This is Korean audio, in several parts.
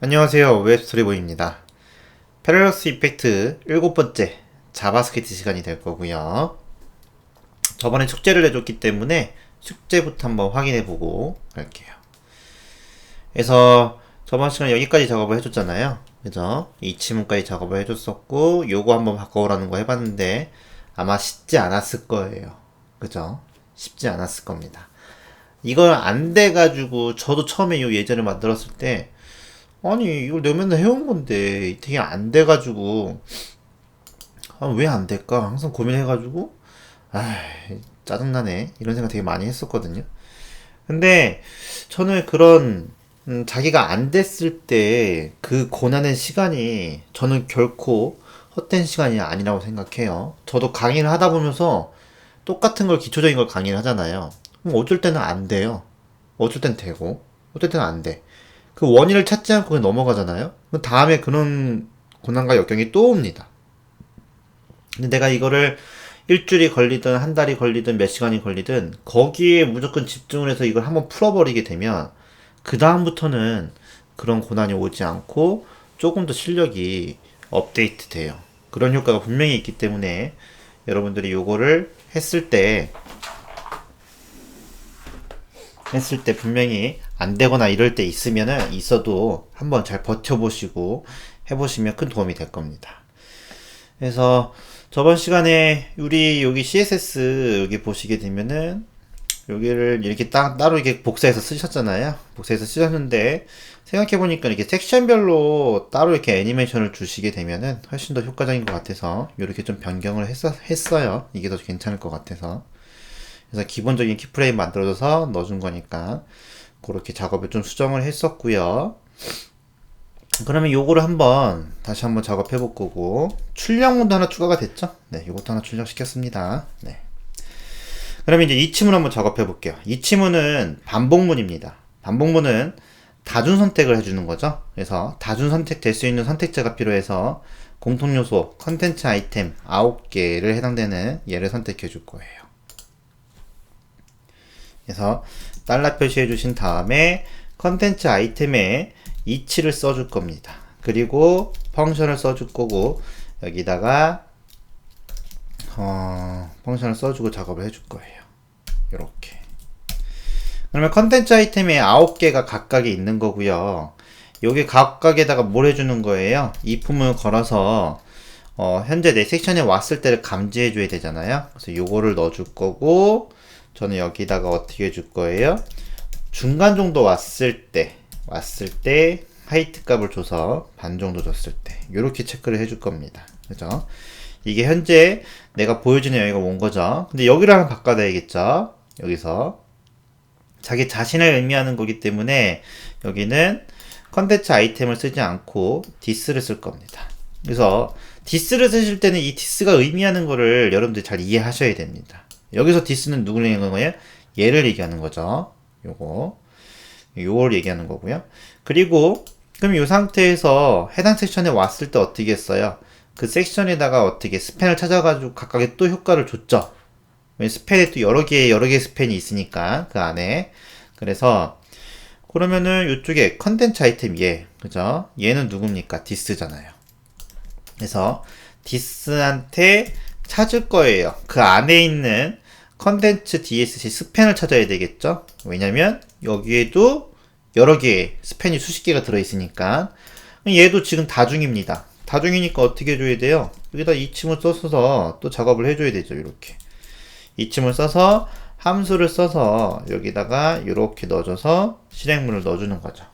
안녕하세요. 웹스토리보입니다. 패러독스 이펙트 7번째 자바스크립트 시간이 될 거고요. 저번에 숙제를 내줬기 때문에 숙제부터 한번 확인해보고 갈게요. 그래서 저번 시간에 여기까지 작업을 해줬잖아요. 그죠? 이 지문까지 작업을 해줬었고 요거 한번 바꿔오라는 거 해봤는데 아마 쉽지 않았을 거예요. 그죠? 쉽지 않았을 겁니다. 이걸 안 돼가지고 저도 처음에 요 예제를 만들었을 때 아니 이걸 내가 맨날 해온 건데 되게 안 돼가지고 왜 안 될까 항상 고민해가지고 아 짜증나네 이런 생각 되게 많이 했었거든요. 근데 저는 그런 자기가 안 됐을 때 그 고난의 시간이 저는 결코 헛된 시간이 아니라고 생각해요. 저도 강의를 하다 보면서 똑같은 걸 기초적인 걸 강의를 하잖아요. 그럼 어쩔 때는 안 돼요. 어쩔 땐 되고 어쩔 때는 안 돼. 그 원인을 찾지 않고 그냥 넘어가잖아요. 그 다음에 그런 고난과 역경이 또 옵니다. 근데 내가 이거를 일주일이 걸리든 한 달이 걸리든 몇 시간이 걸리든 거기에 무조건 집중을 해서 이걸 한번 풀어버리게 되면 그 다음부터는 그런 고난이 오지 않고 조금 더 실력이 업데이트 돼요. 그런 효과가 분명히 있기 때문에 여러분들이 요거를 했을 때 분명히 안 되거나 이럴 때 있어도 한번 잘 버텨보시고 해보시면 큰 도움이 될 겁니다. 그래서 저번 시간에 우리 여기 CSS 여기 보시게 되면은 여기를 이렇게 따로 이렇게 복사해서 쓰셨잖아요. 복사해서 쓰셨는데 생각해보니까 이렇게 섹션별로 따로 이렇게 애니메이션을 주시게 되면은 훨씬 더 효과적인 것 같아서 이렇게 좀 변경을 했어요. 이게 더 괜찮을 것 같아서. 그래서 기본적인 키프레임 만들어줘서 넣어준 거니까 그렇게 작업을 좀 수정을 했었고요. 그러면 요거를 다시 한번 작업해 볼 거고 출력문도 하나 추가가 됐죠? 네, 요것도 하나 출력시켰습니다. 네. 그러면 이제 이 치문 한번 작업해 볼게요. 이 치문은 반복문입니다. 반복문은 다중 선택을 해주는 거죠. 그래서 다중 선택될 수 있는 선택자가 필요해서 공통 요소, 컨텐츠 아이템 9개를 해당되는 얘를 선택해 줄 거예요. 그래서 달러 표시해 주신 다음에 컨텐츠 아이템에 이치를 써줄 겁니다. 그리고 펑션을 써줄 거고 여기다가 펑션을 써주고 작업을 해줄 거예요. 이렇게. 그러면 컨텐츠 아이템에 9개가 각각에 있는 거고요. 여기 각각에다가 뭘 해주는 거예요? 이품을 걸어서 현재 내 섹션에 왔을 때를 감지해 줘야 되잖아요. 그래서 요거를 넣어줄 거고 저는 여기다가 어떻게 해줄 거예요? 중간 정도 왔을 때 하이트 값을 줘서 반 정도 줬을 때 이렇게 체크를 해줄 겁니다. 그죠? 이게 현재 내가 보여주는 여기가 온 거죠. 근데 여기를 하나 바꿔놔야겠죠. 여기서 자기 자신을 의미하는 거기 때문에 여기는 컨텐츠 아이템을 쓰지 않고 디스를 쓸 겁니다. 그래서 디스를 쓰실 때는 이 디스가 의미하는 거를 여러분들이 잘 이해하셔야 됩니다. 여기서 디스는 누구를 얘기하는 거예요? 얘를 얘기하는 거죠. 요걸 얘기하는 거고요. 그리고 그럼 이 상태에서 해당 섹션에 왔을 때 어떻게 했어요? 그 섹션에다가 어떻게 스팬을 찾아가지고 각각의 또 효과를 줬죠. 스팬에 또 여러 개의 스팬이 있으니까 그 안에. 그래서 그러면은 이쪽에 컨텐츠 아이템 그죠? 얘는 누굽니까? 디스잖아요. 그래서 디스한테 찾을 거예요. 그 안에 있는 컨텐츠 DSC 스팬을 찾아야 되겠죠? 왜냐면 여기에도 여러 개의 스팬이 수십 개가 들어있으니까 얘도 지금 다중입니다. 다중이니까 어떻게 해줘야 돼요? 여기다 이침을 써서 또 작업을 해줘야 되죠. 이렇게 이침을 써서 함수를 써서 여기다가 이렇게 넣어줘서 실행문을 넣어주는 거죠.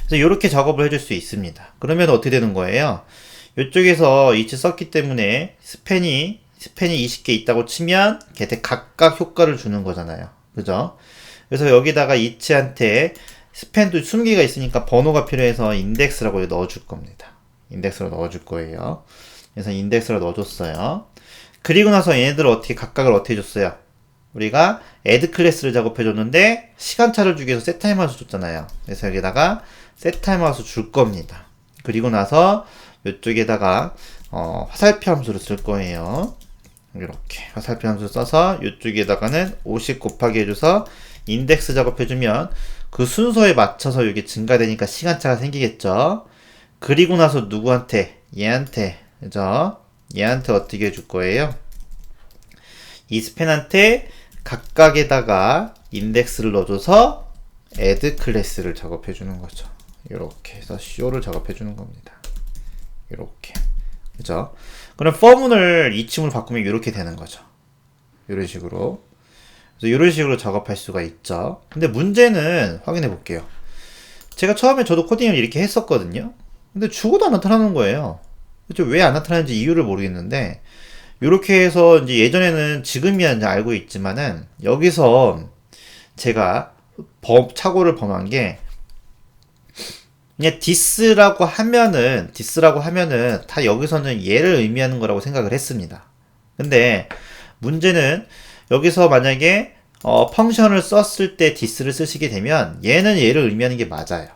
그래서 이렇게 작업을 해줄 수 있습니다. 그러면 어떻게 되는 거예요? 이쪽에서 이치 썼기 때문에 스팬이 20개 있다고 치면 걔한테 각각 효과를 주는 거잖아요. 그죠? 그래서 여기다가 이치한테 스팬도 20개가 있으니까 번호가 필요해서 인덱스라고 넣어줄 겁니다. 인덱스로 넣어줄 거예요. 그래서 인덱스로 넣어줬어요. 그리고 나서 얘네들을 각각을 어떻게 줬어요? 우리가 add 클래스를 작업해줬는데 시간차를 주기 위해서 setTime 함수 줬잖아요. 그래서 여기다가 setTime 함수 줄 겁니다. 그리고 나서 이쪽에다가 화살표 함수를 쓸 거예요. 이렇게 화살표 함수 써서 이쪽에다가는 50 곱하기 해줘서 인덱스 작업해주면 그 순서에 맞춰서 이게 증가되니까 시간차가 생기겠죠. 그리고 나서 누구한테? 얘한테. 그죠? 얘한테 어떻게 해줄 거예요? 이 스팬한테 각각에다가 인덱스를 넣어줘서 add 클래스를 작업해 주는 거죠. 이렇게 해서 show를 작업해 주는 겁니다. 이렇게. 그죠? 그럼 for문을 이침으로 바꾸면 이렇게 되는 거죠. 이런 식으로. 그래서 이런 식으로 작업할 수가 있죠. 근데 문제는 확인해 볼게요. 제가 처음에 저도 코딩을 이렇게 했었거든요. 근데 죽어도 안 나타나는 거예요. 그죠? 왜 안 나타나는지 이유를 모르겠는데, 이렇게 해서 이제 예전에는 지금이야 이제 알고 있지만은, 여기서 제가 착오를 범한 게, 그냥 디스라고 하면은 다 여기서는 얘를 의미하는 거라고 생각을 했습니다. 근데 문제는 여기서 만약에 펑션을 썼을 때 디스를 쓰시게 되면 얘는 얘를 의미하는 게 맞아요.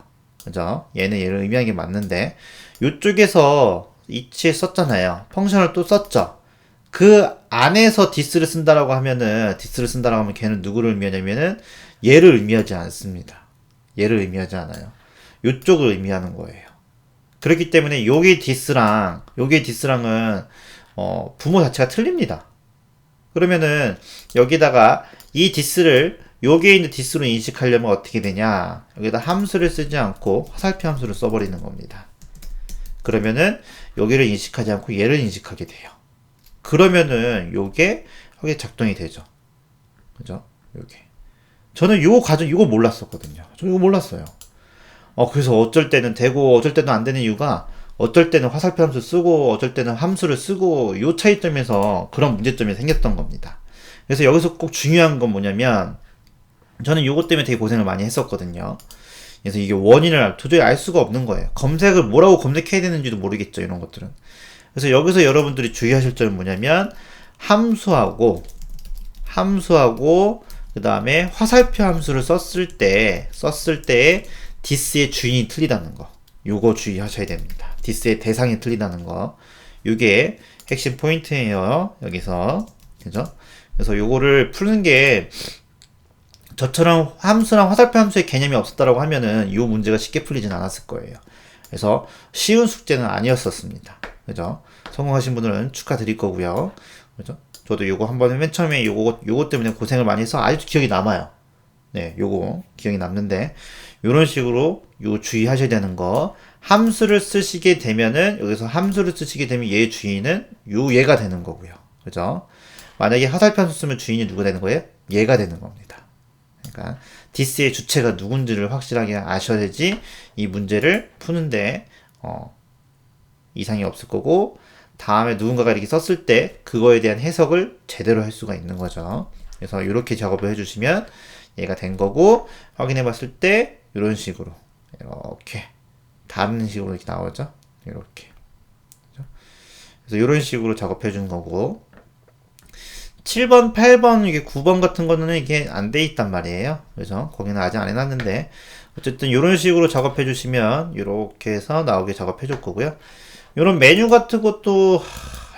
그죠? 얘는 얘를 의미하는 게 맞는데 이쪽에서 이치에 썼잖아요. 펑션을 또 썼죠. 그 안에서 디스를 쓴다라고 하면 걔는 누구를 의미하냐면은 얘를 의미하지 않습니다. 얘를 의미하지 않아요. 이쪽을 의미하는 거예요. 그렇기 때문에 요게 디스랑은 부모 자체가 틀립니다. 그러면은 여기다가 이 디스를 여기에 있는 디스로 인식하려면 어떻게 되냐? 여기다 함수를 쓰지 않고 화살표 함수를 써버리는 겁니다. 그러면은 여기를 인식하지 않고 얘를 인식하게 돼요. 그러면은 요게 작동이 되죠. 그죠? 요게. 저는 요거 몰랐었거든요. 저 이거 몰랐어요. 그래서 어쩔 때는 되고 어쩔 때는 안 되는 이유가 어쩔 때는 화살표 함수 쓰고 어쩔 때는 함수를 쓰고 요 차이점에서 그런 문제점이 생겼던 겁니다. 그래서 여기서 꼭 중요한 건 뭐냐면 저는 요것 때문에 되게 고생을 많이 했었거든요. 그래서 이게 원인을 도저히 알 수가 없는 거예요. 검색을 뭐라고 검색해야 되는지도 모르겠죠, 이런 것들은. 그래서 여기서 여러분들이 주의하실 점은 뭐냐면 함수하고 그 다음에 화살표 함수를 썼을 때 디스의 주인이 틀리다는 거. 요거 주의하셔야 됩니다. 디스의 대상이 틀리다는 거. 요게 핵심 포인트예요. 여기서. 그죠? 그래서 요거를 푸는 게 저처럼 함수랑 화살표 함수의 개념이 없었다라고 하면은 요 문제가 쉽게 풀리진 않았을 거예요. 그래서 쉬운 숙제는 아니었었습니다. 그죠? 성공하신 분들은 축하드릴 거고요. 그죠? 저도 요거 한번 맨 처음에 요거 때문에 고생을 많이 해서 아직도 기억이 남아요. 네, 요거 기억이 남는데 요런 식으로 요 주의하셔야 되는 거. 함수를 쓰시게 되면은 여기서 함수를 쓰시게 되면 얘의 주인은 얘가 되는 거고요. 그죠? 만약에 화살표 함수 쓰면 주인이 누가 되는 거예요? 얘가 되는 겁니다. 그러니까 디스의 주체가 누군지를 확실하게 아셔야지 이 문제를 푸는데 이상이 없을 거고 다음에 누군가가 이렇게 썼을 때 그거에 대한 해석을 제대로 할 수가 있는 거죠. 그래서 이렇게 작업을 해주시면 얘가 된 거고 확인해 봤을 때 이런 식으로 이렇게 다른 식으로 이렇게 나오죠. 이렇게. 그래서 이런 식으로 작업해 준 거고 7번, 8번, 이게 9번 같은 거는 이게 안 돼 있단 말이에요. 그래서 거기는 아직 안 해놨는데 어쨌든 이런 식으로 작업해 주시면 이렇게 해서 나오게 작업해 줄 거고요. 이런 메뉴 같은 것도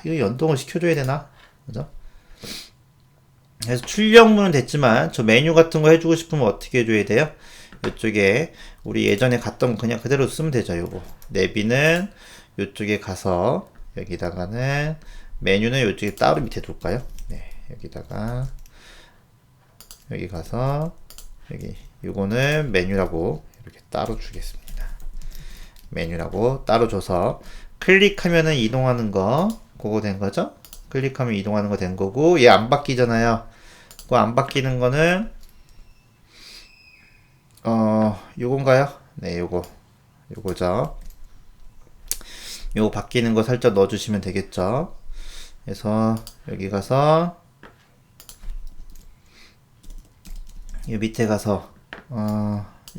이거 연동을 시켜줘야 되나? 그죠? 그래서 출력문은 됐지만 저 메뉴 같은 거 해주고 싶으면 어떻게 해줘야 돼요? 이쪽에 우리 예전에 갔던 거 그냥 그대로 쓰면 되죠. 요거 내비는 이쪽에 가서 여기다가는 메뉴는 이쪽에 따로 밑에 둘까요? 네, 여기다가 여기 가서 여기 요거는 메뉴라고 이렇게 따로 주겠습니다. 메뉴라고 따로 줘서 클릭하면은 이동하는 거 그거 된 거죠? 클릭하면 이동하는 거 된 거고 얘 안 바뀌잖아요. 그거 안 바뀌는 거는 요건가요? 네, 요거죠. 요거 바뀌는 거 살짝 넣어주시면 되겠죠. 그래서 여기 가서 이 밑에 가서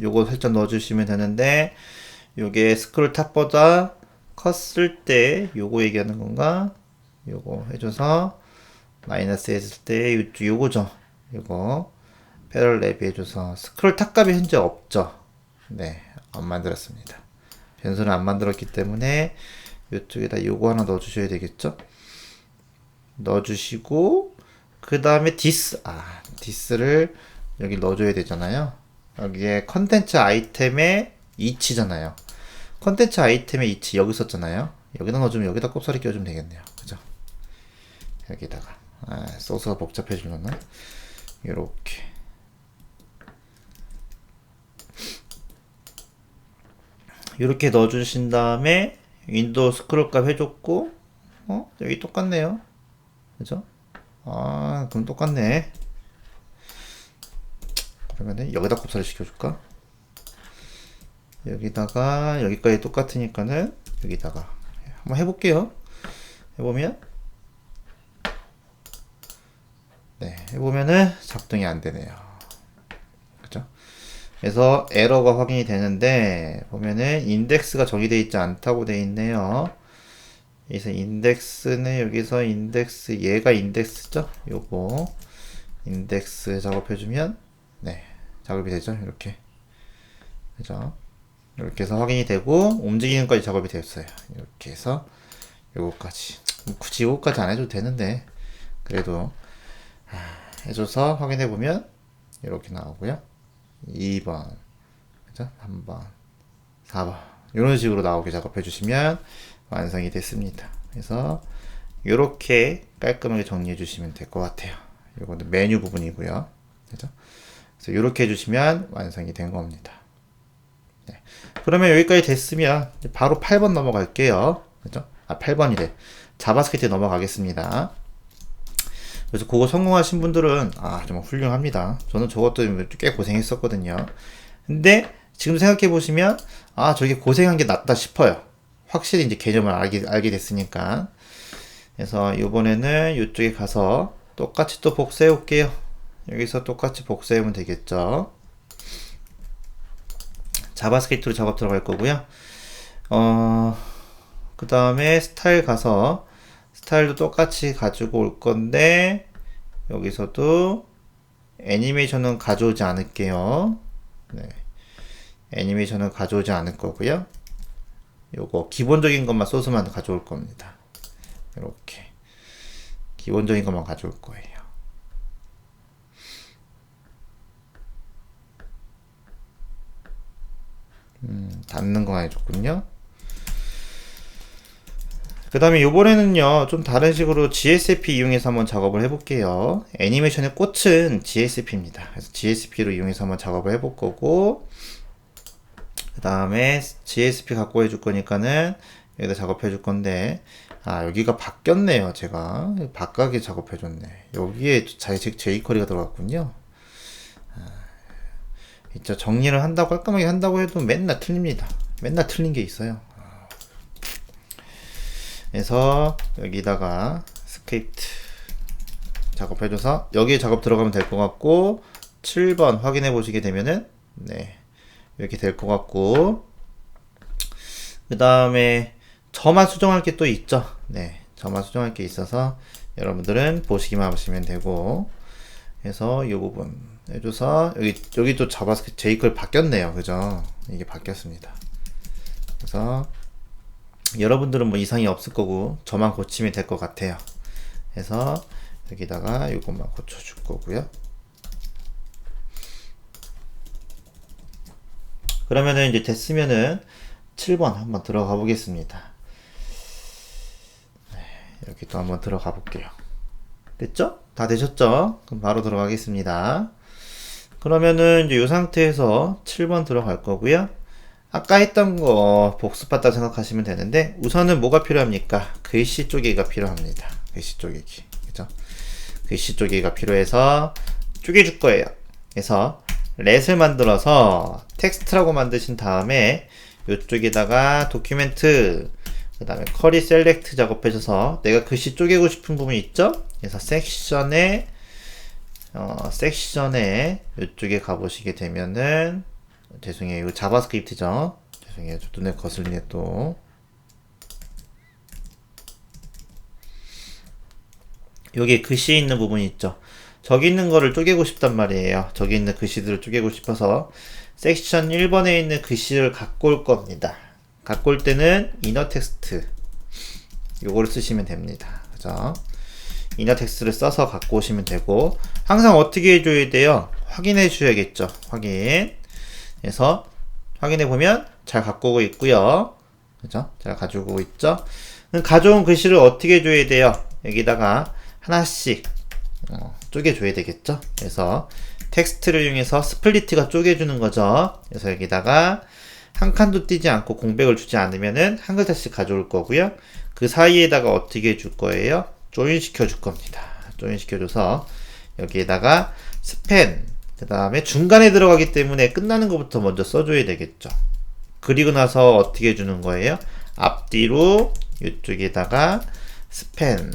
요거 살짝 넣어주시면 되는데 요게 스크롤 탑보다 컸을 때 요거 얘기하는 건가? 요거 해줘서 마이너스 했을 때 요거죠. 요거 패럴 랩 해줘서 스크롤 탑 값이 현재 없죠. 네, 안 만들었습니다. 변수는 안 만들었기 때문에 이쪽에다 요거 하나 넣어주셔야 되겠죠. 넣어주시고 그 다음에 디스를 여기 넣어줘야 되잖아요. 여기에 컨텐츠 아이템의 이치잖아요. 컨텐츠 아이템의 이치 여기 썼잖아요. 여기다 넣어주면 여기다 꼽사리 끼워주면 되겠네요. 그죠? 여기다가 소스가 복잡해지려나? 요렇게 이렇게 넣어주신 다음에 윈도우 스크롤 값 해줬고 여기 똑같네요. 그죠? 그럼 똑같네. 그러면은 여기다 곱사를 시켜줄까? 여기다가 여기까지 똑같으니까는 여기다가 한번 해볼게요. 해보면 해보면은 작동이 안 되네요. 그죠? 그래서 에러가 확인이 되는데 보면은 인덱스가 정의되어 있지 않다고 되어 있네요. 그래서 인덱스는 여기서 인덱스 얘가 인덱스죠? 요거 인덱스 작업해주면 작업이 되죠. 이렇게 그죠? 이렇게 해서 확인이 되고 움직이는 까지 작업이 되었어요. 이렇게 해서 요거까지 굳이 요거까지 안 해도 되는데 그래도 해줘서 확인해 보면 이렇게 나오고요. 2번 그죠? 3번 4번 이런 식으로 나오게 작업해 주시면 완성이 됐습니다. 그래서 이렇게 깔끔하게 정리해 주시면 될 것 같아요. 이거는 메뉴 부분이고요. 그죠? 그래서 이렇게 해주시면 완성이 된 겁니다. 그러면 여기까지 됐으면 바로 8번 넘어갈게요. 그죠? 8번이래. 자바스크립트 넘어가겠습니다. 그래서 그거 성공하신 분들은 정말 훌륭합니다. 저는 저것도 꽤 고생했었거든요. 근데 지금 생각해 보시면 저게 고생한 게 낫다 싶어요. 확실히 이제 개념을 알게 됐으니까. 그래서 이번에는 이쪽에 가서 똑같이 또 복사해 올게요. 여기서 똑같이 복사하면 되겠죠. 자바스크립트로 작업 들어갈 거고요. 그 다음에 스타일 가서 스타일도 똑같이 가지고 올 건데 여기서도 애니메이션은 가져오지 않을게요. 애니메이션은 가져오지 않을 거고요. 요거 기본적인 것만 소스만 가져올 겁니다. 이렇게 기본적인 것만 가져올 거예요. 닿는 거 해줬군요. 그 다음에 요번에는요 좀 다른 식으로 GSP 이용해서 한번 작업을 해볼게요. 애니메이션의 꽃은 GSP입니다. 그래서 GSP로 이용해서 한번 작업을 해볼 거고 그 다음에 GSP 갖고 해줄 거니까는 여기다 작업해 줄 건데 여기가 바뀌었네요. 제가 바꿔게 작업해 줬네. 여기에 jQuery가 들어갔군요. 진짜 정리를 한다고 깔끔하게 한다고 해도 맨날 틀립니다. 맨날 틀린 게 있어요. 그래서 여기다가 스크립트 작업해줘서 여기에 작업 들어가면 될 것 같고 7번 확인해 보시게 되면은 이렇게 될 것 같고 그 다음에 저만 수정할 게 또 있죠. 저만 수정할 게 있어서 여러분들은 보시기만 하시면 되고 그래서 이 부분 해줘서 여기 또 자바스크립트 jQuery 바뀌었네요. 그죠? 이게 바뀌었습니다. 그래서 여러분들은 뭐 이상이 없을 거고 저만 고치면 될 것 같아요. 그래서 여기다가 이것만 고쳐줄 거고요. 그러면은 이제 됐으면은 7번 한번 들어가 보겠습니다. 여기 또 한번 들어가 볼게요. 됐죠? 다 되셨죠? 그럼 바로 들어가겠습니다. 그러면은 이제 이 상태에서 7번 들어갈 거고요. 아까 했던 거 복습했다고 생각하시면 되는데 우선은 뭐가 필요합니까? 글씨 쪼개기가 필요합니다. 글씨 쪼개기. 그죠? 글씨 쪼개기가 필요해서 쪼개줄 거예요. 그래서 렛을 만들어서 텍스트라고 만드신 다음에 이쪽에다가 도큐멘트 그 다음에 커리 셀렉트 작업해줘서 내가 글씨 쪼개고 싶은 부분 있죠? 그래서 섹션에 이쪽에 가보시게 되면은 죄송해요. 이거 자바스크립트죠? 죄송해요. 저 눈에 거슬리네 또. 여기 글씨 있는 부분이 있죠? 저기 있는 거를 쪼개고 싶단 말이에요. 저기 있는 글씨들을 쪼개고 싶어서 섹션 1번에 있는 글씨를 갖고 올 겁니다. 갖고 올 때는 이너 텍스트 요거를 쓰시면 됩니다. 그죠? 이너 텍스트를 써서 갖고 오시면 되고 항상 어떻게 해줘야 돼요? 확인해 줘야겠죠. 확인. 그래서 확인해 보면 잘 갖고 오고 있고요. 그죠? 잘 가지고 있죠? 가져온 글씨를 어떻게 줘야 돼요? 여기다가 하나씩 쪼개줘야 되겠죠? 그래서 텍스트를 이용해서 스플리트가 쪼개주는 거죠. 그래서 여기다가 한 칸도 띄지 않고 공백을 주지 않으면은 한 글자씩 가져올 거고요. 그 사이에다가 어떻게 해줄 거예요? 조인 시켜줄 겁니다. 조인 시켜줘서 여기에다가 스팬, 그 다음에 중간에 들어가기 때문에 끝나는 것부터 먼저 써줘야 되겠죠. 그리고 나서 어떻게 해주는 거예요? 앞뒤로 이쪽에다가 스팬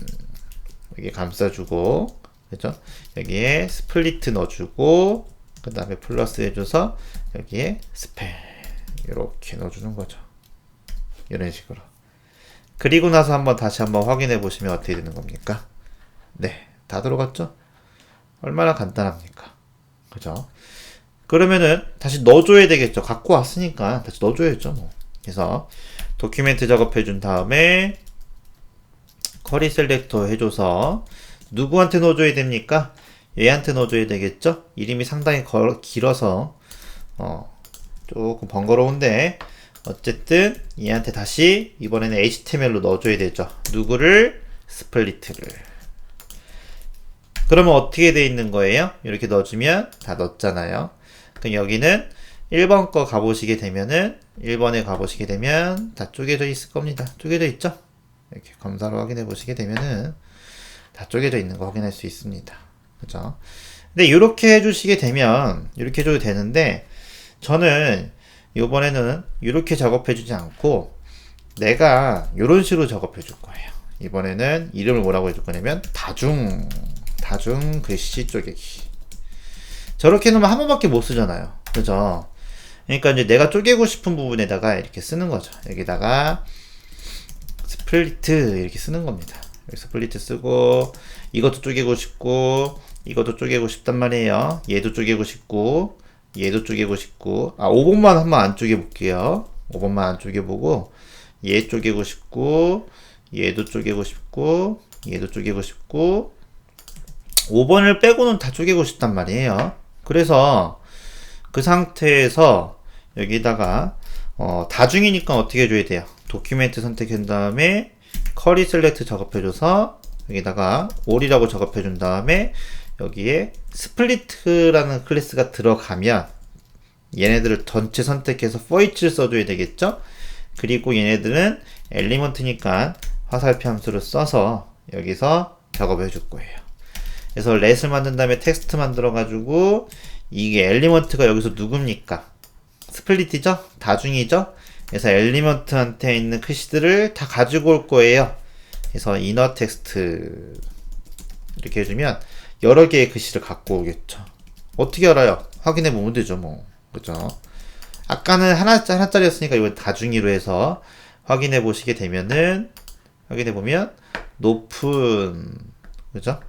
여기 감싸주고, 그죠? 여기에 스플리트 넣어주고, 그 다음에 플러스 해줘서 여기에 스팬 이렇게 넣어주는 거죠. 이런 식으로. 그리고 나서 다시 한번 확인해 보시면 어떻게 되는 겁니까? 네, 다 들어갔죠? 얼마나 간단합니까? 그죠? 그러면은 다시 넣어줘야 되겠죠. 갖고 왔으니까 다시 넣어줘야죠. 뭐. 그래서 도큐멘트 작업해 준 다음에 커리 셀렉터 해줘서 누구한테 넣어줘야 됩니까? 얘한테 넣어줘야 되겠죠? 이름이 상당히 길어서 조금 번거로운데 어쨌든 얘한테 다시 이번에는 HTML로 넣어줘야 되죠. 누구를? 스플리트를. 그러면 어떻게 돼 있는 거예요? 이렇게 넣어주면 다 넣었잖아요. 그럼 여기는 1번 거 가보시게 되면은 1번에 가보시게 되면 다 쪼개져 있을 겁니다. 쪼개져 있죠? 이렇게 검사로 확인해 보시게 되면은 다 쪼개져 있는 거 확인할 수 있습니다. 그죠? 근데 이렇게 해주시게 되면 이렇게 해줘도 되는데 저는 이번에는 이렇게 작업해주지 않고 내가 이런 식으로 작업해줄 거예요. 이번에는 이름을 뭐라고 해줄 거냐면 다중 글씨 쪼개기. 저렇게 놓으면 한 번밖에 못 쓰잖아요. 그죠? 그러니까 이제 내가 쪼개고 싶은 부분에다가 이렇게 쓰는 거죠. 여기다가 스플리트 이렇게 쓰는 겁니다. 스플리트 쓰고 이것도 쪼개고 싶고 이것도 쪼개고 싶단 말이에요. 얘도 쪼개고 싶고 얘도 쪼개고 싶고 5번만 한번 안 쪼개 볼게요. 5번만 안 쪼개 보고 얘 쪼개고 싶고 얘도 쪼개고 싶고 얘도 쪼개고 싶고 5번을 빼고는 다 쪼개고 싶단 말이에요. 그래서 그 상태에서 여기다가 다중이니까 어떻게 해줘야 돼요? 도큐멘트 선택한 다음에 커리 셀렉트 작업해줘서 여기다가 all이라고 작업해준 다음에 여기에 스플리트라는 클래스가 들어가면 얘네들을 전체 선택해서 for each를 써줘야 되겠죠? 그리고 얘네들은 엘리먼트니까 화살표 함수를 써서 여기서 작업해 줄 거예요. 그래서 렛을 만든 다음에 텍스트 만들어 가지고 이게 엘리먼트가 여기서 누굽니까? 스플리트죠? 다중이죠? 그래서 엘리먼트한테 있는 글씨들을 다 가지고 올 거예요. 그래서 이너 텍스트 이렇게 해주면 여러 개의 글씨를 갖고 오겠죠. 어떻게 알아요? 확인해 보면 되죠, 뭐. 그죠? 아까는 하나짜리였으니까 이거 다중이로 해서 확인해 보시게 되면은, 확인해 보면, 높은, 그죠?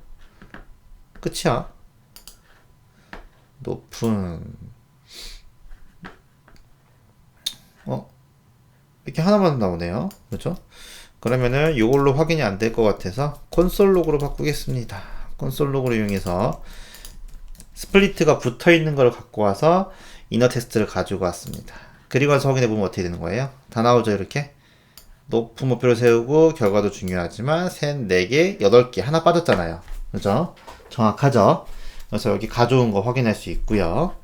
끝이야. 높은, 이렇게 하나만 나오네요. 그죠? 그러면은 이걸로 확인이 안 될 것 같아서 콘솔 로그로 바꾸겠습니다. 콘솔 로그를 이용해서 스플리트가 붙어 있는 걸 갖고 와서 이너 텍스트를 가지고 왔습니다. 그리고 와서 확인해 보면 어떻게 되는 거예요? 다 나오죠, 이렇게? 높은 목표를 세우고 결과도 중요하지만 셋, 4개, 8개 하나 빠졌잖아요. 그죠? 정확하죠? 그래서 여기 가져온 거 확인할 수 있고요.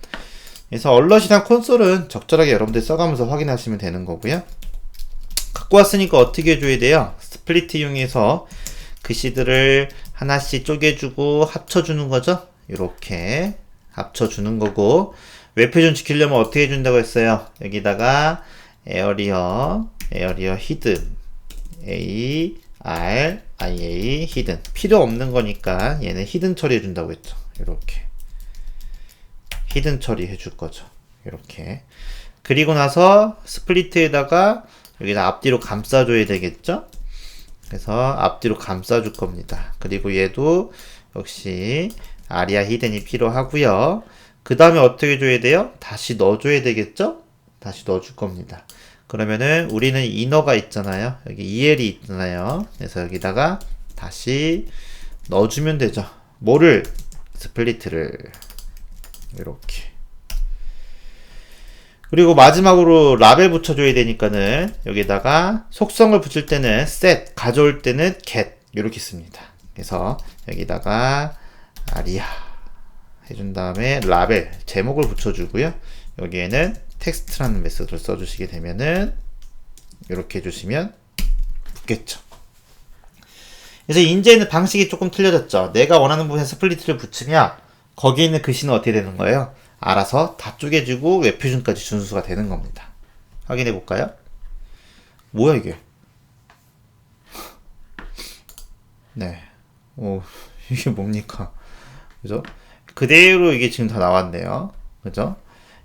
그래서 얼럿이랑 콘솔은 적절하게 여러분들 써가면서 확인하시면 되는 거고요. 갖고 왔으니까 어떻게 해줘야 돼요? 스플리트 이용해서 글씨들을 하나씩 쪼개주고 합쳐주는 거죠. 이렇게 합쳐주는 거고, 웹표준 지키려면 어떻게 해준다고 했어요? 여기다가 에어리어 히든 ARIA 히든 필요 없는 거니까 얘는 히든 처리해 준다고 했죠. 이렇게 히든 처리해 줄 거죠. 이렇게. 그리고 나서 스플리트에다가 여기다 앞뒤로 감싸줘야 되겠죠? 그래서 앞뒤로 감싸줄 겁니다. 그리고 얘도 역시 아리아 히든이 필요하고요. 그 다음에 어떻게 해줘야 돼요? 다시 넣어줘야 되겠죠? 다시 넣어줄 겁니다. 그러면은 우리는 이너가 있잖아요. 여기 EL이 있잖아요. 그래서 여기다가 다시 넣어주면 되죠. 뭐를? 스플리트를. 이렇게. 그리고 마지막으로 라벨 붙여줘야 되니까는 여기다가 속성을 붙일 때는 set, 가져올 때는 get 이렇게 씁니다. 그래서 여기다가 아리아 해준 다음에 라벨 제목을 붙여주고요. 여기에는 텍스트라는 메소드를 써주시게 되면은 이렇게 해주시면 붙겠죠. 그래서 이제는 방식이 조금 틀려졌죠. 내가 원하는 부분에 스플리트를 붙이면 거기에 있는 글씨는 어떻게 되는 거예요? 알아서 다 쪼개지고 웹표준까지 준수가 되는 겁니다. 확인해 볼까요? 뭐야 이게? 네. 오, 이게 뭡니까? 그죠? 그대로 이게 지금 다 나왔네요. 그죠?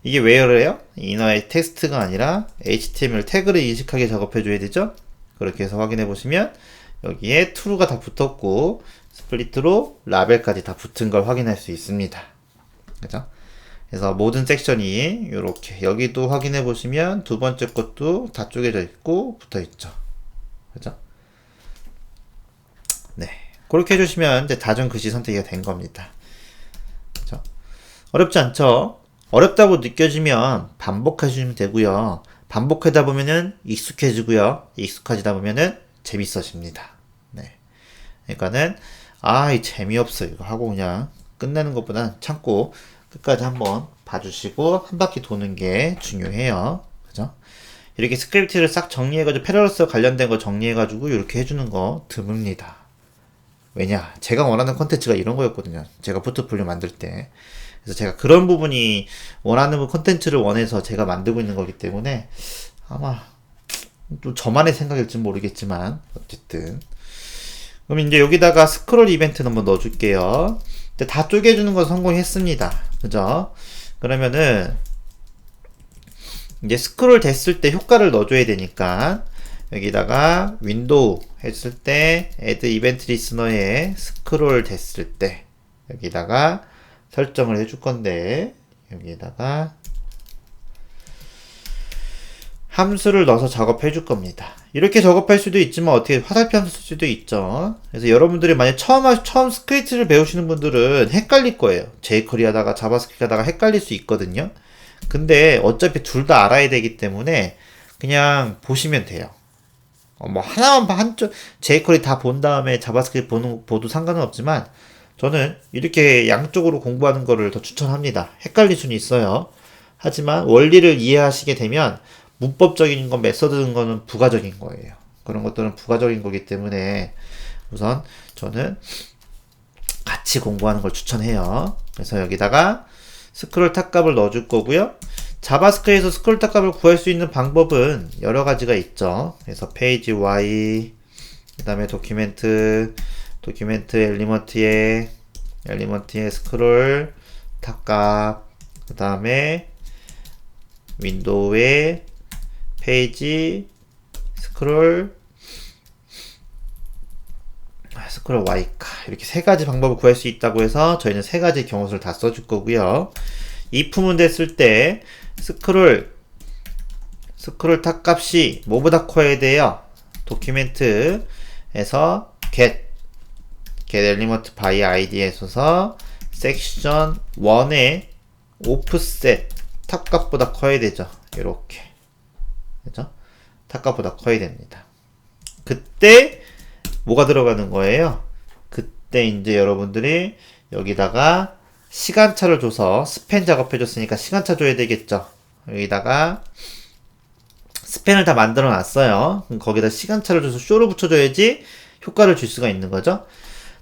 이게 where예요? 이너의 텍스트가 아니라 HTML 태그를 인식하게 작업해 줘야 되죠? 그렇게 해서 확인해 보시면 여기에 true가 다 붙었고 스플리트로 라벨까지 다 붙은 걸 확인할 수 있습니다. 그죠? 그래서 모든 섹션이 이렇게 여기도 확인해 보시면 두 번째 것도 다 쪼개져 있고 붙어 있죠. 그죠? 네. 그렇게 해주시면 이제 다중 글씨 선택이 된 겁니다. 그죠? 어렵지 않죠? 어렵다고 느껴지면 반복해주시면 되고요. 반복하다 보면은 익숙해지고요. 익숙해지다 보면은 재밌어집니다. 네. 그러니까는 이 재미없어 이거 하고 그냥 끝내는 것보다 참고 끝까지 한번 봐주시고 한 바퀴 도는 게 중요해요. 그죠? 이렇게 스크립트를 싹 정리해가지고 패러러스 관련된 거 정리해가지고 이렇게 해주는 거 드뭅니다. 왜냐? 제가 원하는 컨텐츠가 이런 거였거든요. 제가 포트폴리오 만들 때. 그래서 제가 그런 부분이 원하는 컨텐츠를 원해서 제가 만들고 있는 거기 때문에 아마 또 저만의 생각일지 모르겠지만 어쨌든 그럼 이제 여기다가 스크롤 이벤트는 한번 넣어줄게요. 다 쪼개주는 건 성공했습니다. 그죠? 그러면은 이제 스크롤 됐을 때 효과를 넣어줘야 되니까 여기다가 윈도우 했을 때 add event listener에 스크롤 됐을 때 여기다가 설정을 해줄 건데 여기에다가 함수를 넣어서 작업해 줄 겁니다. 이렇게 작업할 수도 있지만 어떻게 화살표 함수 쓸 수도 있죠. 그래서 여러분들이 만약 처음 스크립트를 배우시는 분들은 헷갈릴 거예요. jQuery 하다가 자바스크립트 하다가 헷갈릴 수 있거든요. 근데 어차피 둘 다 알아야 되기 때문에 그냥 보시면 돼요. 뭐 하나만 한쪽 jQuery 다 본 다음에 자바스크립트 보도 상관은 없지만 저는 이렇게 양쪽으로 공부하는 거를 더 추천합니다. 헷갈릴 수는 있어요. 하지만 원리를 이해하시게 되면 문법적인 건 메서드인 거는 부가적인 거예요. 그런 것들은 부가적인 거기 때문에 우선 저는 같이 공부하는 걸 추천해요. 그래서 여기다가 스크롤 탑 값을 넣어줄 거고요. 자바스크립트에서 스크롤 탑 값을 구할 수 있는 방법은 여러 가지가 있죠. 그래서 페이지 Y, 그 다음에 도큐멘트 엘리먼트에 스크롤 탑 값, 그 다음에 윈도우에 페이지 스크롤 Y카 이렇게 세 가지 방법을 구할 수 있다고 해서 저희는 세 가지 경우수를 다 써줄 거고요. if문 됐을 때 스크롤 탑 값이 뭐보다 커야 돼요? 도큐멘트에서 get element by id에 있어서 섹션 1의 offset 탑 값보다 커야 되죠. 이렇게 그죠? 탑 값보다 커야 됩니다. 그때 뭐가 들어가는 거예요? 그때 이제 여러분들이 여기다가 시간차를 줘서 스팬 작업해 줬으니까 시간차 줘야 되겠죠. 여기다가 스팬을 다 만들어 놨어요. 그럼 거기다 시간차를 줘서 쇼를 붙여줘야지 효과를 줄 수가 있는 거죠.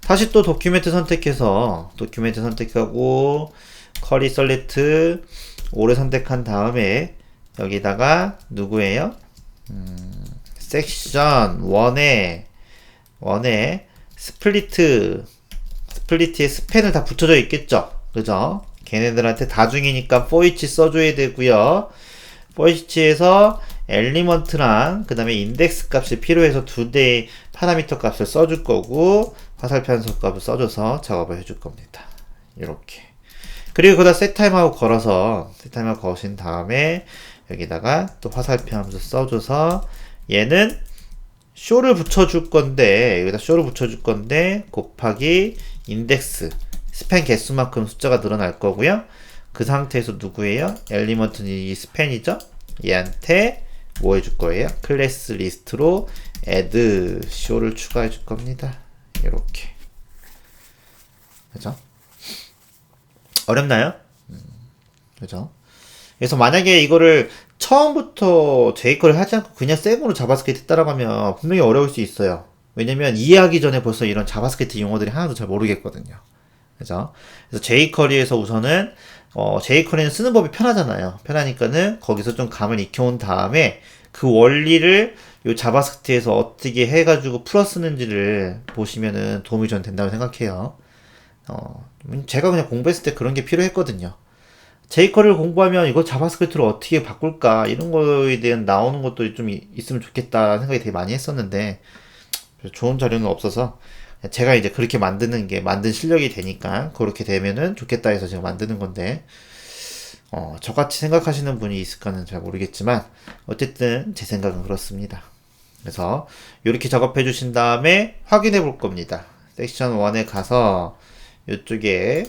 다시 또 도큐멘트 선택해서 도큐멘트 선택하고 커리 셀렉트 오래 선택한 다음에 여기다가 누구예요? 섹션 1에 스플리트에 스팬을 다 붙여져 있겠죠. 그죠? 걔네들한테 다중이니까 for each 써줘야 되고요. for each에서 엘리먼트랑 그 다음에 인덱스 값이 필요해서 두 대의 파라미터 값을 써줄 거고 화살표 함수 값을 써줘서 작업을 해줄 겁니다. 이렇게. 그리고 거기다 setTime하고 걸어서 setTime하고 거신 다음에 여기다가 또 화살표 함수 써줘서 얘는 쇼를 붙여줄 건데 여기다 쇼를 붙여줄 건데 곱하기 인덱스 스팬 개수만큼 숫자가 늘어날 거고요. 그 상태에서 누구예요? 엘리먼트는 이 스팬이죠? 얘한테 뭐 해줄 거예요? 클래스 리스트로 add show를 추가해 줄 겁니다. 이렇게. 그죠? 어렵나요? 그죠? 그래서 만약에 이거를 처음부터 jQuery를 하지 않고 그냥 생으로 자바스크립트 따라가면 분명히 어려울 수 있어요. 왜냐면 이해하기 전에 벌써 이런 자바스크립트 용어들이 하나도 잘 모르겠거든요. 그죠? 그래서 jQuery에서 우선은 jQuery는 쓰는 법이 편하잖아요. 편하니까는 거기서 좀 감을 익혀온 다음에 그 원리를 요 자바스크립트에서 어떻게 해가지고 풀어 쓰는지를 보시면은 도움이 전 된다고 생각해요. 제가 그냥 공부했을 때 그런 게 필요했거든요. jQuery를 공부하면 이거 자바스크립트로 어떻게 바꿀까 이런 거에 대한 나오는 것도 좀 있으면 좋겠다 생각이 되게 많이 했었는데 좋은 자료는 없어서 제가 이제 그렇게 만드는 게 만든 실력이 되니까 그렇게 되면은 좋겠다 해서 제가 만드는 건데 저같이 생각하시는 분이 있을까는 잘 모르겠지만 어쨌든 제 생각은 그렇습니다. 그래서 이렇게 작업해 주신 다음에 확인해 볼 겁니다. 섹션 1에 가서 이쪽에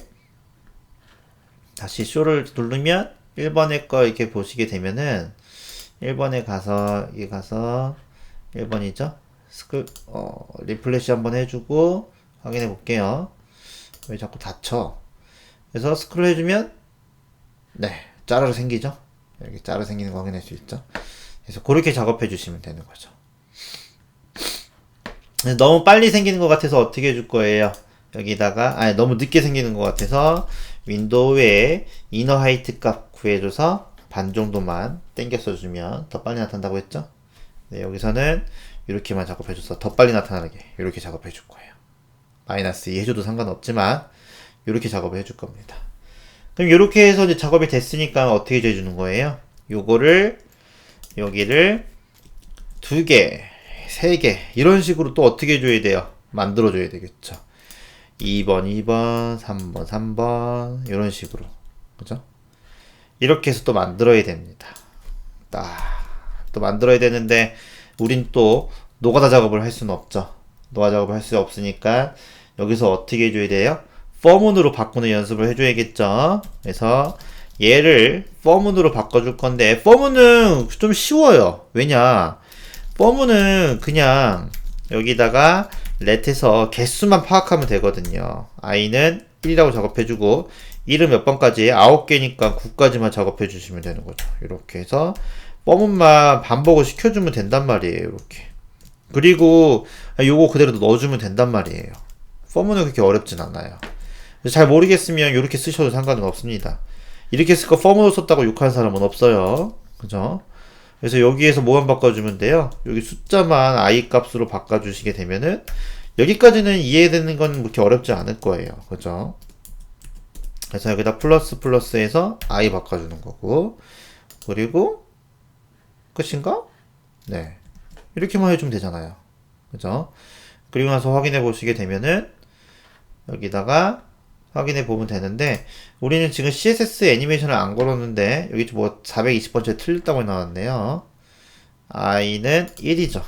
다시 쇼를 누르면 1번에 거 이렇게 보시게 되면은 1번에 가서 여기 가서 1번이죠. 리플래시 한번 해주고 확인해 볼게요. 왜 자꾸 닫혀? 그래서 스크롤 해주면 네 짜르르 생기죠. 여기 짜르르 생기는 거 확인할 수 있죠. 그래서 그렇게 작업해 주시면 되는 거죠. 너무 빨리 생기는 것 같아서 어떻게 해줄 거예요? 여기다가 너무 늦게 생기는 것 같아서 윈도우에 이너 하이트 값 구해줘서 반 정도만 땡겨 써주면 더 빨리 나타난다고 했죠? 네, 여기서는 이렇게만 작업해줘서 더 빨리 나타나게 이렇게 작업해줄 거예요. 마이너스 2 해줘도 상관없지만 이렇게 작업을 해줄 겁니다. 그럼 이렇게 해서 이제 작업이 됐으니까 어떻게 해주는 거예요? 요거를 여기를 2개, 3개 이런 식으로 또 어떻게 해줘야 돼요? 만들어줘야 되겠죠. 2번, 2번, 3번, 3번 이런 식으로 그죠? 이렇게 해서 또 만들어야 됩니다. 또 만들어야 되는데 우린 또 노가다 작업을 할 수는 없죠. 노가다 작업을 할 수 없으니까 여기서 어떻게 해줘야 돼요? 포문으로 바꾸는 연습을 해줘야겠죠. 그래서 얘를 포문으로 바꿔줄 건데 포문은 좀 쉬워요. 왜냐? 포문은 그냥 여기다가 let에서 개수만 파악하면 되거든요. i는 1이라고 작업해주고 1은 몇 번까지? 9개니까 9까지만 작업해주시면 되는 거죠. 이렇게 해서 포문만 반복을 시켜주면 된단 말이에요. 이렇게. 그리고 요거 그대로 넣어주면 된단 말이에요. 포문은 그렇게 어렵진 않아요. 잘 모르겠으면 이렇게 쓰셔도 상관은 없습니다. 이렇게 쓸 거 포문으로 썼다고 욕하는 사람은 없어요. 그죠? 그래서 여기에서 뭐만 바꿔주면 돼요? 여기 숫자만 i 값으로 바꿔주시게 되면은 여기까지는 이해되는 건 그렇게 어렵지 않을 거예요. 그죠? 그래서 여기다 플러스에서 i 바꿔주는 거고 그리고 끝인가? 네. 이렇게만 해주면 되잖아요. 그죠? 그리고 나서 확인해 보시게 되면은 여기다가 확인해 보면 되는데 우리는 지금 CSS 애니메이션을 안 걸었는데 여기 뭐 420번째 틀렸다고 나왔네요. i는 1이죠.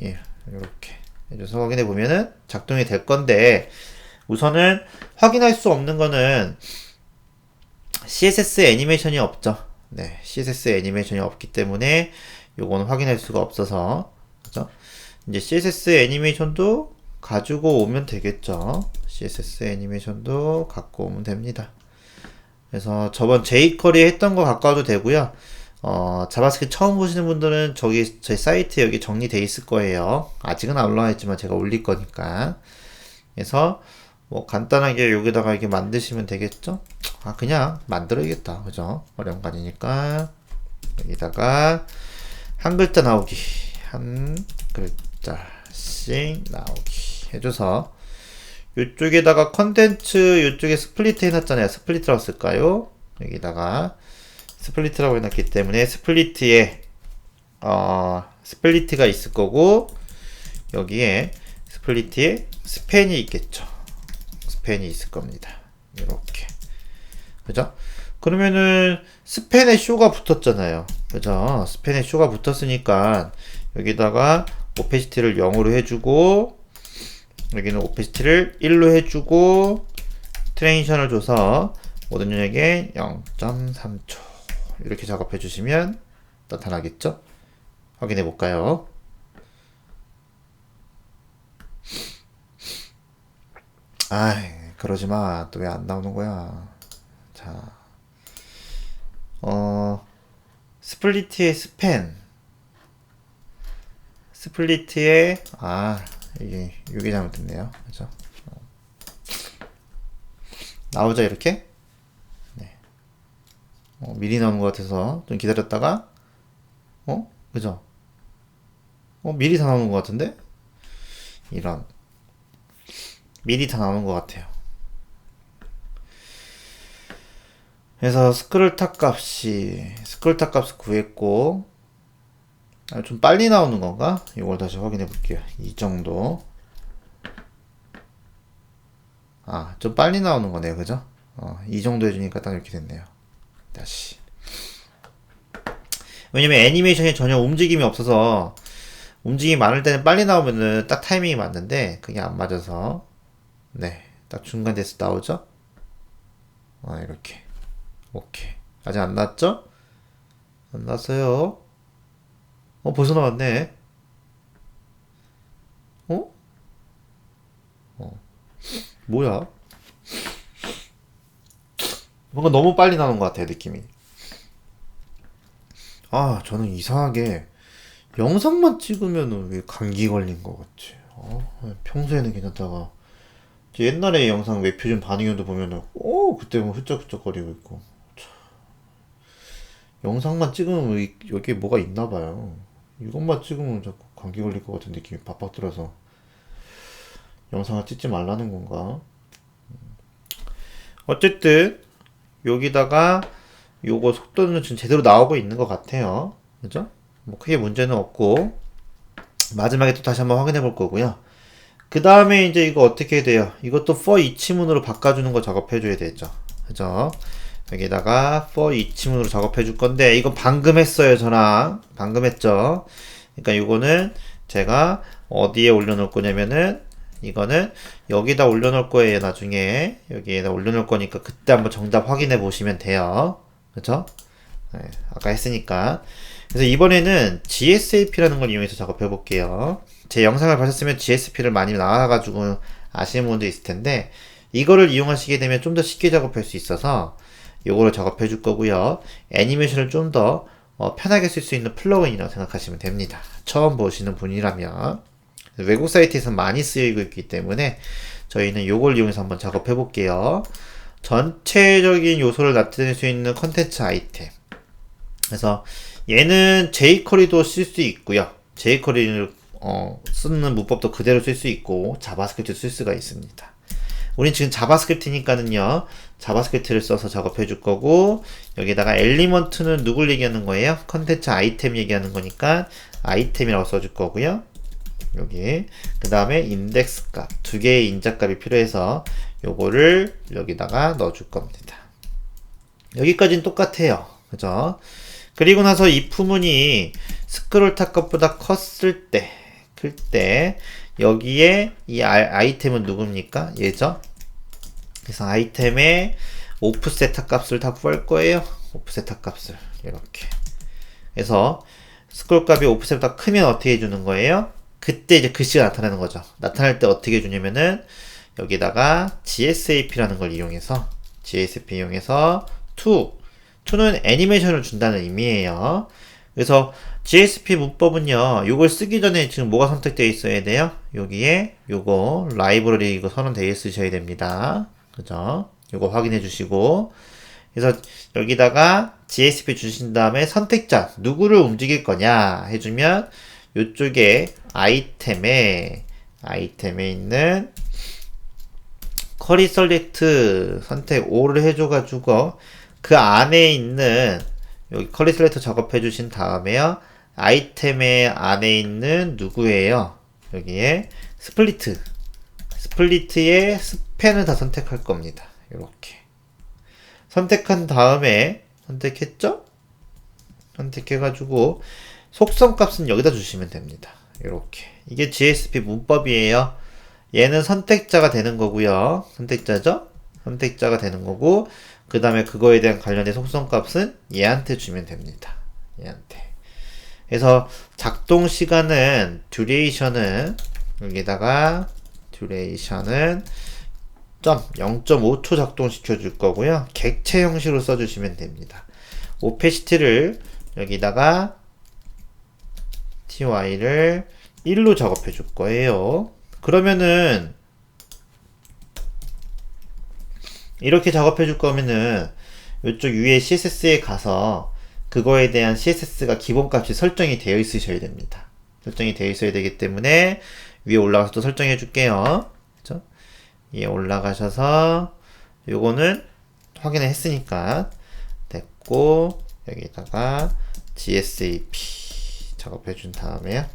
예, 이렇게 해줘서 확인해 보면은 작동이 될 건데 우선은 확인할 수 없는 거는 CSS 애니메이션이 없죠. 네, CSS 애니메이션이 없기 때문에 요거는 확인할 수가 없어서 그죠? 이제 CSS 애니메이션도 가지고 오면 되겠죠. CSS 애니메이션도 갖고 오면 됩니다. 그래서 저번 jQuery 했던 거 갖고 와도 되고요. 자바스크립트 처음 보시는 분들은 저기 저희 사이트에 여기 정리돼 있을 거예요. 아직은 안 올라와 있지만 제가 올릴 거니까. 그래서 뭐 간단하게 여기다가 이렇게 만드시면 되겠죠? 그냥 만들어야겠다. 그죠? 어려운 거 아니니까. 여기다가 한 글자 나오기. 한 글자씩 나오기 해줘서 이쪽에다가 컨텐츠 이쪽에 스플리트 해놨잖아요. 스플리트라고 쓸까요? 여기다가 스플리트라고 해놨기 때문에 스플리트에 스플리트가 있을 거고 여기에 스플리트에 스팬이 있겠죠. 스팬이 있을 겁니다. 이렇게 그죠? 그러면은 스팬에 쇼가 붙었잖아요. 그죠? 스팬에 쇼가 붙었으니까 여기다가 오페시티를 0으로 해주고 여기는 오페시티를 1로 해주고 트랜지션을 줘서 모든 영역에 0.3초 이렇게 작업해 주시면 나타나겠죠? 확인해 볼까요? 아이, 그러지 마. 또 왜 안 나오는 거야? 자, 스플리트의 스플리트의, 이게 잘못됐네요. 그죠? 나오죠, 이렇게? 네. 미리 나오는 것 같아서 좀 기다렸다가, 그죠? 미리 다 나오는 것 같은데? 이런. 미리 다 나오는 것 같아요. 그래서 스크롤 탑 값을 구했고, 좀 빨리 나오는 건가? 이걸 다시 확인해 볼게요. 이 정도. 좀 빨리 나오는 거네요. 그죠? 이 정도 해주니까 딱 이렇게 됐네요. 다시. 왜냐면 애니메이션이 전혀 움직임이 없어서, 움직임이 많을 때는 빨리 나오면은 딱 타이밍이 맞는데, 그게 안 맞아서, 네. 딱 중간 데서 나오죠? 이렇게. 오케이. 아직 안 나왔죠? 안 나왔어요. 벌써 나왔네. 뭐야? 뭔가 너무 빨리 나오는 것 같아요, 느낌이. 저는 이상하게 영상만 찍으면은 왜 감기 걸린 것 같지? 평소에는 괜찮다가 옛날에 영상 웹표준 반응형도 보면은 그때 뭐 훌쩍훌쩍거리고 있고 영상만 찍으면 여기에 뭐가 있나 봐요. 이것만 찍으면 자꾸 감기 걸릴 것 같은 느낌이 팍팍 들어서 영상을 찍지 말라는 건가? 어쨌든 여기다가 요거 속도는 지금 제대로 나오고 있는 것 같아요. 그죠? 뭐 크게 문제는 없고 마지막에 또 다시 한번 확인해 볼 거고요. 그 다음에 이제 이거 어떻게 해야 돼요? 이것도 for each문으로 바꿔주는 거 작업해 줘야 되죠. 그죠? 여기다가 for each문으로 작업해 줄 건데 이건 방금 했어요. 저랑 방금 했죠. 그러니까 이거는 제가 어디에 올려놓을 거냐면은 이거는 여기다 올려놓을 거예요. 나중에 여기에다 올려놓을 거니까 그때 한번 정답 확인해 보시면 돼요. 그쵸? 네, 아까 했으니까. 그래서 이번에는 GSAP라는 걸 이용해서 작업해 볼게요. 제 영상을 보셨으면 GSP를 많이 나와가지고 아시는 분도 있을 텐데 이거를 이용하시게 되면 좀 더 쉽게 작업할 수 있어서 이거를 작업해 줄 거고요. 애니메이션을 좀 더 편하게 쓸 수 있는 플러그인이라고 생각하시면 됩니다. 처음 보시는 분이라면 외국 사이트에서 많이 쓰이고 있기 때문에 저희는 이걸 이용해서 한번 작업해 볼게요. 전체적인 요소를 나타낼 수 있는 컨텐츠 아이템. 그래서 얘는 jQuery도 쓸 수 있고요. jQuery를 쓰는 문법도 그대로 쓸 수 있고 자바스크립트 쓸 수가 있습니다. 우린 지금 자바스크립트니까는요. 자바스크립트를 써서 작업해 줄 거고 여기다가 엘리먼트는 누굴 얘기하는 거예요? 컨텐츠 아이템 얘기하는 거니까 아이템이라고 써줄 거고요. 여기 그 다음에 인덱스 값 두 개의 인자값이 필요해서 요거를 여기다가 넣어줄 겁니다. 여기까지는 똑같아요. 그죠? 그리고 나서 이 부문이 스크롤 탑 값보다 클 때 여기에 이 아이템은 누굽니까? 얘죠? 그래서 아이템의 오프셋 탑 값을 다 구할 거예요. 오프셋 탑 값을 이렇게. 그래서 스크롤 값이 오프셋보다 크면 어떻게 해주는 거예요? 그때 이제 글씨가 나타나는 거죠. 나타날 때 어떻게 해주냐면은 여기다가 GSAP라는 걸 이용해서 to는 애니메이션을 준다는 의미예요. 그래서 GSP 문법은요, 요걸 쓰기 전에 지금 뭐가 선택되어 있어야 돼요? 여기에 요거 라이브러리 이거 선언되어 있으셔야 됩니다. 그죠? 요거 확인해 주시고 그래서 여기다가 GSP 주신 다음에 선택자 누구를 움직일 거냐 해주면 요쪽에 아이템에 있는 쿼리 셀렉트 선택 5를 해줘가지고 그 안에 있는 여기 쿼리 셀렉트 작업해 주신 다음에요. 아이템의 안에 있는 누구예요? 여기에 스플리트의 스팬을 다 선택할 겁니다. 이렇게 선택한 다음에 선택했죠? 선택해가지고 속성 값은 여기다 주시면 됩니다. 이렇게 이게 GSP 문법이에요. 얘는 선택자가 되는 거고요. 선택자죠? 선택자가 되는 거고 그 다음에 그거에 대한 관련된 속성값은 얘한테 주면 됩니다. 얘한테. 그래서 작동 시간은 듀레이션은 여기다가 듀레이션은 0.5초 작동시켜 줄 거고요. 객체 형식으로 써주시면 됩니다. 오페시티를 여기다가 ty를 1로 작업해 줄 거예요. 그러면은 이렇게 작업해 줄 거면은 이쪽 위에 CSS에 가서 그거에 대한 CSS가 기본값이 설정이 되어 있으셔야 됩니다. 설정이 되어 있어야 되기 때문에 위에 올라가서 또 설정해 줄게요. 그쵸? 위에 올라가셔서 요거는 확인을 했으니까 됐고, 여기다가 GSAP 작업해 준 다음에요.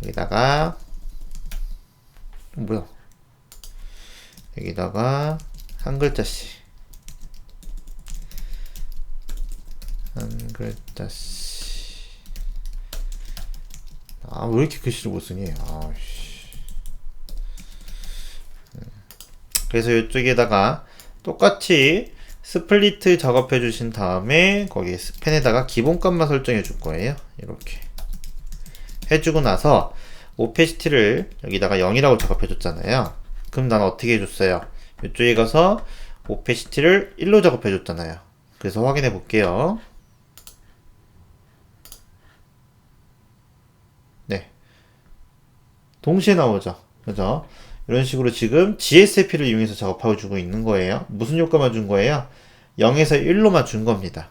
여기다가 뭐야? 여기다가 한 글자씩 왜 이렇게 글씨를 못 쓰니? 그래서 이쪽에다가 똑같이 스플리트 작업해 주신 다음에 거기 스펜에다가 기본값만 설정해 줄 거예요. 이렇게 해주고 나서 오페시티를 여기다가 0이라고 작업해 줬잖아요. 그럼 나는 어떻게 해줬어요? 이쪽에 가서 오페시티를 1로 작업해 줬잖아요. 그래서 확인해 볼게요. 네, 동시에 나오죠. 그죠? 이런 식으로 지금 GSFP를 이용해서 작업하고 주고 있는 거예요. 무슨 효과만 준 거예요? 0에서 1로만 준 겁니다.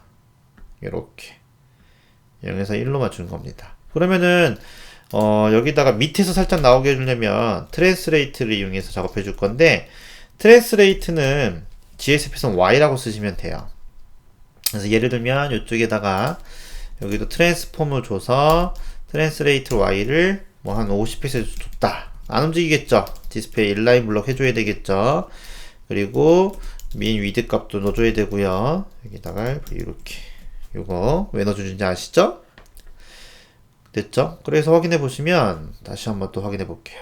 이렇게 0에서 1로만 준 겁니다. 그러면은 여기다가 밑에서 살짝 나오게 해주려면 트랜스레이트를 이용해서 작업해 줄 건데, 트랜스레이트는 GSF에서는 Y라고 쓰시면 돼요. 그래서 예를 들면 이쪽에다가 여기도 트랜스폼을 줘서 트랜스레이트 Y를 뭐 한 50px 줬다. 안 움직이겠죠? 디스플레이 인라인 블록 해줘야 되겠죠? 그리고 민 위드 값도 넣어줘야 되고요. 여기다가 이렇게 요거 왜 넣어주는지 아시죠? 됐죠? 그래서 확인해 보시면 다시 한번 또 확인해 볼게요.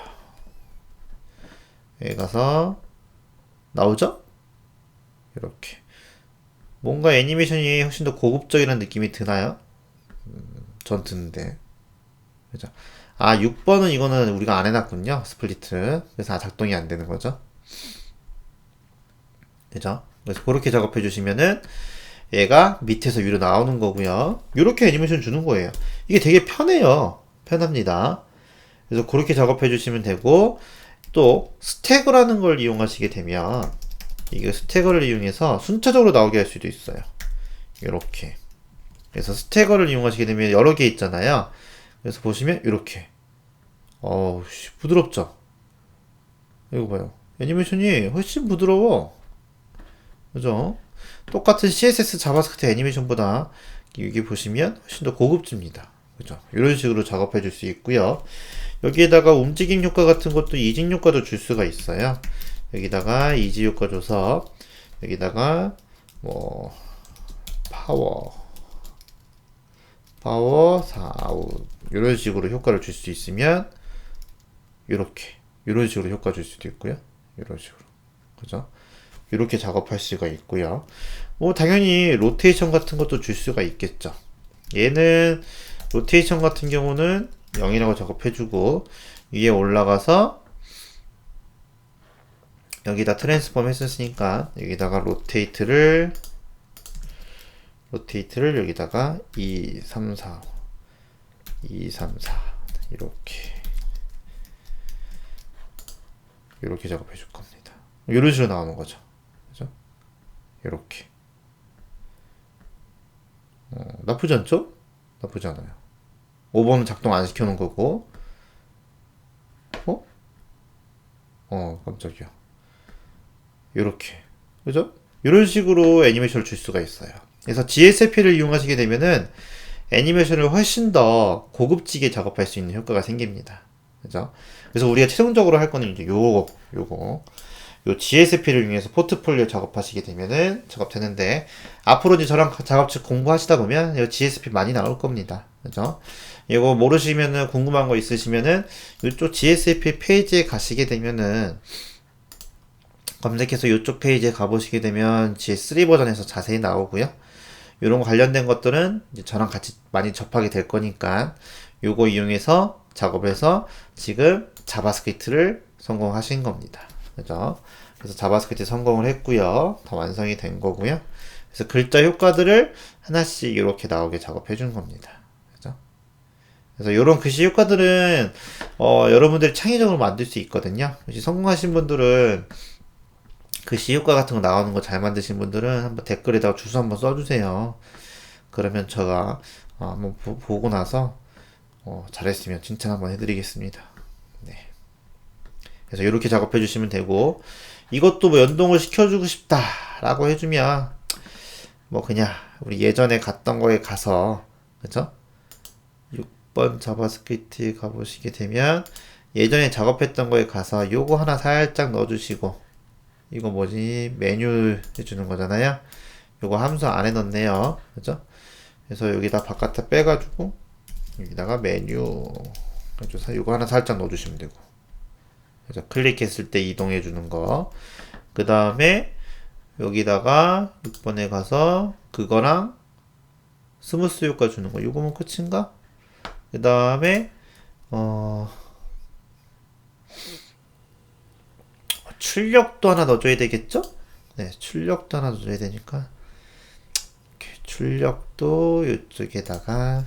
여기 가서 나오죠? 이렇게 뭔가 애니메이션이 훨씬 더 고급적이라는 느낌이 드나요? 전 드는데. 그죠? 6번은 이거는 우리가 안 해놨군요. 스플리트. 그래서 작동이 안 되는 거죠. 그죠? 그래서 그렇게 작업해 주시면은 얘가 밑에서 위로 나오는 거고요. 이렇게 애니메이션 주는 거예요. 이게 되게 편해요. 편합니다. 그래서 그렇게 작업해 주시면 되고, 또 스태그라는 걸 이용하시게 되면 이게 스태거를 이용해서 순차적으로 나오게 할 수도 있어요. 이렇게. 그래서 스태거를 이용하시게 되면 여러 개 있잖아요. 그래서 보시면 이렇게. 부드럽죠? 이거 봐요. 애니메이션이 훨씬 부드러워. 그죠? 똑같은 CSS 자바스크립트 애니메이션보다 여기 보시면 훨씬 더 고급집니다. 그죠? 이런 식으로 작업해 줄 수 있고요. 여기에다가 움직임 효과 같은 것도 이직 효과도 줄 수가 있어요. 여기다가 이직 효과 줘서 여기다가 뭐 파워 4 이런 식으로 효과를 줄 수 있으면 이렇게 이런 식으로 효과 줄 수도 있고요. 이런 식으로. 그죠? 이렇게 작업할 수가 있고요. 뭐 당연히 로테이션 같은 것도 줄 수가 있겠죠. 얘는 로테이션 같은 경우는 0이라고 작업해주고 위에 올라가서 여기다 트랜스폼 했었으니까 여기다가 로테이트를 여기다가 2, 3, 4 이렇게 작업해 줄 겁니다. 이런 식으로 나오는 거죠. 그죠? 이렇게. 나쁘지 않죠? 나쁘지 않아요. 5번은 작동 안 시켜놓은 거고. 깜짝이야. 이렇게. 그죠? 이런 식으로 애니메이션을 줄 수가 있어요. 그래서 GSFP를 이용하시게 되면은 애니메이션을 훨씬 더 고급지게 작업할 수 있는 효과가 생깁니다. 그죠? 그래서 우리가 최종적으로 할 거는 이제 요 GSFP를 이용해서 포트폴리오 작업하시게 되면은 작업되는데, 앞으로 이제 저랑 작업실 공부하시다 보면 이 GSFP 많이 나올 겁니다. 그죠? 이거 모르시면은 궁금한 거 있으시면은 이쪽 GSFP 페이지에 가시게 되면은 검색해서 이쪽 페이지에 가보시게 되면 GS3 버전에서 자세히 나오고요. 이런 거 관련된 것들은 이제 저랑 같이 많이 접하게 될 거니까 요거 이용해서 작업을 해서 지금 자바스크립트를 성공하신 겁니다. 그죠? 그래서 자바스크립트 성공을 했고요. 다 완성이 된 거고요. 그래서 글자 효과들을 하나씩 이렇게 나오게 작업해 준 겁니다. 그죠? 그래서 이런 글씨 효과들은 여러분들이 창의적으로 만들 수 있거든요. 혹시 성공하신 분들은 글씨 효과 같은 거 나오는 거 잘 만드신 분들은 한번 댓글에다가 주소 한번 써주세요. 그러면 제가 한번 보고 나서 잘했으면 칭찬 한번 해드리겠습니다. 네. 그래서 이렇게 작업해 주시면 되고, 이것도 뭐 연동을 시켜주고 싶다 라고 해주면 뭐 그냥 우리 예전에 갔던 거에 가서, 그죠? 6번 자바스크립트 가보시게 되면 예전에 작업했던 거에 가서 요거 하나 살짝 넣어주시고, 이거 뭐지? 메뉴 해주는 거잖아요. 요거 함수 안에 넣네요. 그죠? 그래서 여기다 바깥에 빼가지고 여기다가 메뉴 해줘서 요거 하나 살짝 넣어주시면 되고, 그래서 클릭했을 때 이동해 주는 거. 그 다음에 여기다가 6번에 가서 그거랑 스무스 효과 주는 거. 요거면 끝인가? 그 다음에 출력도 하나 넣어줘야 되겠죠? 네, 출력도 하나 넣어줘야 되니까 이렇게 출력도 이쪽에다가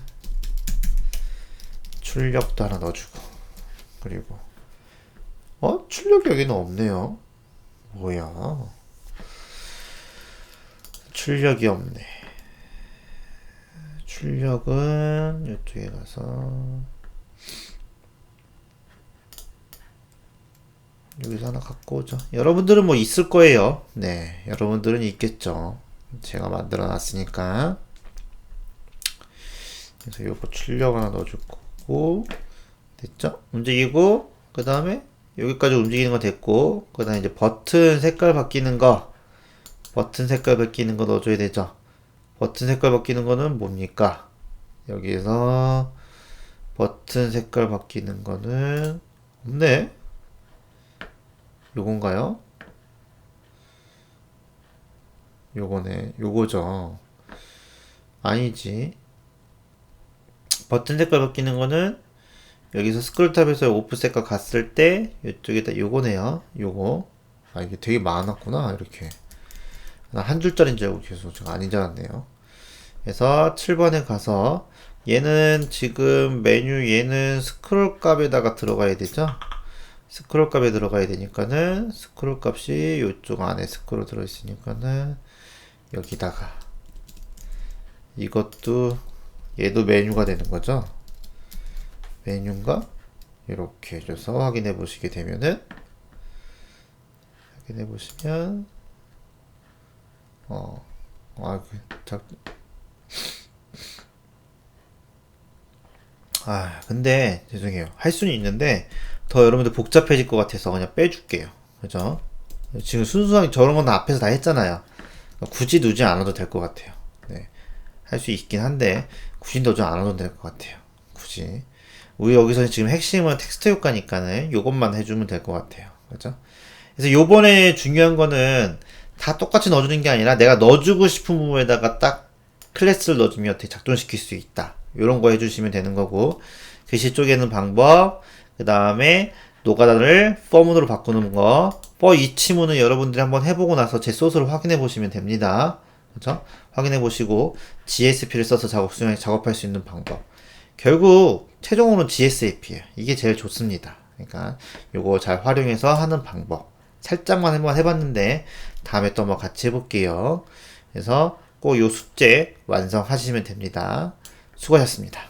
출력도 하나 넣어주고, 그리고 출력 여기는 없네요. 뭐야? 출력이 없네. 출력은 이쪽에 가서 여기서 하나 갖고 오죠. 여러분들은 뭐 있을 거예요. 네, 여러분들은 있겠죠. 제가 만들어 놨으니까. 그래서 요거 출력 하나 넣어줄 거고, 됐죠? 움직이고, 그 다음에 여기까지 움직이는 거 됐고, 그 다음에 이제 버튼 색깔 바뀌는 거 넣어줘야 되죠. 버튼 색깔 바뀌는 거는 뭡니까? 여기에서 버튼 색깔 바뀌는 거는 없네. 요건가요? 요거네. 요거죠. 아니지. 버튼 색깔 바뀌는 거는 여기서 스크롤 탑에서 오프 색깔 갔을 때 이쪽에다 요거네요. 요거. 이게 되게 많았구나. 이렇게. 나 한 줄짜리인 줄 알고 계속 제가 아닌 줄 알았네요. 그래서 7번에 가서 얘는 지금 메뉴 얘는 스크롤 값에다가 들어가야 되죠. 스크롤 값에 들어가야 되니까는 스크롤 값이 이쪽 안에 스크롤 들어있으니까는 여기다가 이것도 얘도 메뉴가 되는 거죠. 메뉴인가? 이렇게 해줘서 확인해 보시게 되면은, 확인해 보시면 근데 죄송해요. 할 수는 있는데 더 여러분들 복잡해질 것 같아서 그냥 빼줄게요. 그죠? 지금 순수하게 저런 건 앞에서 다 했잖아요. 굳이 넣지 않아도 될 것 같아요. 네. 할 수 있긴 한데 굳이 넣지 않아도 될 것 같아요. 굳이. 우리 여기서 지금 핵심은 텍스트 효과니까는 요것만 해주면 될 것 같아요. 그죠? 그래서 요번에 중요한 거는 다 똑같이 넣어주는 게 아니라 내가 넣어주고 싶은 부분에다가 딱 클래스를 넣어주면 어떻게 작동시킬 수 있다. 요런 거 해주시면 되는 거고, 글씨 쪼개는 방법, 그 다음에 노가다를 폼으로 바꾸는 거, 이 치문은 여러분들이 한번 해보고 나서 제 소스를 확인해 보시면 됩니다. 그렇죠? 확인해 보시고 GSP를 써서 작업할 수 있는 방법. 결국 최종으로는 GSAP예요. 이게 제일 좋습니다. 그러니까 요거 잘 활용해서 하는 방법. 살짝만 한번 해봤는데 다음에 또 한번 같이 해볼게요. 그래서 꼭 요 숙제 완성하시면 됩니다. 수고하셨습니다.